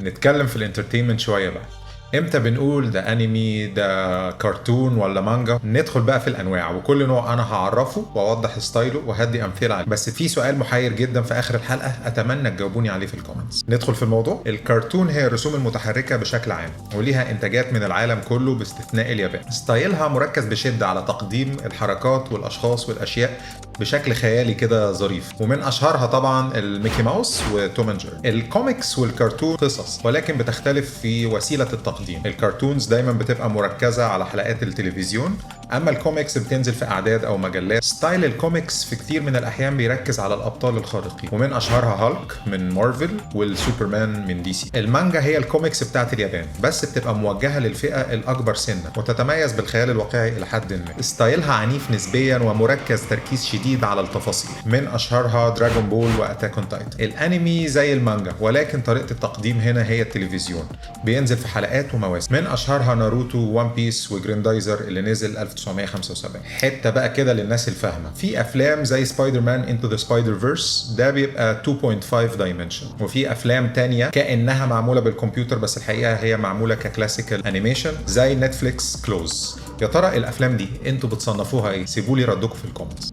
نتكلم في الانترتينمنت شوية بقى. امتى بنقول ده انمي، ده كرتون ولا مانجا؟ ندخل بقى في الانواع، وكل نوع انا هعرفه واوضح ستايله وهدي امثله عليه. بس في سؤال محير جدا في اخر الحلقه اتمنى تجاوبوني عليه في الكومنتس. ندخل في الموضوع. الكرتون هي الرسوم المتحركه بشكل عام، وليها انتاجات من العالم كله باستثناء اليابان. ستايلها مركز بشده على تقديم الحركات والاشخاص والاشياء بشكل خيالي كده ظريف، ومن اشهرها طبعا الميكي ماوس وتوم اند جيري. الكوميكس والكرتون قصص، ولكن بتختلف في وسيله التقديم. الكرتونز دايما بتبقى مركزه على حلقات التلفزيون، اما الكوميكس بتنزل في اعداد او مجلات. ستايل الكوميكس في كتير من الاحيان بيركز على الابطال الخارقين، ومن اشهرها هالك من مارفل والسوبرمان من دي سي. المانجا هي الكوميكس بتاعت اليابان، بس بتبقى موجهه للفئه الاكبر سنا، وتتميز بالخيال الواقعي الى حد ما. ستايلها عنيف نسبيا ومركز تركيز شديد على التفاصيل، من اشهرها دراجون بول واتاك اون تايتن. الانمي زي المانجا، ولكن طريقه التقديم هنا هي التلفزيون، بينزل في حلقات ومواسم. من اشهرها ناروتو وون بيس وجريندايزر اللي نزل 1975. حته بقى كده للناس الفاهمه، في افلام زي سبايدر مان انتو ذا سبايدر فيرس، ده بيبقى 2.5 دايمنشن، وفي افلام تانية كانها معموله بالكمبيوتر بس الحقيقه هي معموله ككلاسيكال انيميشن زي نتفليكس كلوز. يا ترى الافلام دي انتوا بتصنفوها ايه؟ سيبوا لي ردكم في الكومنتس.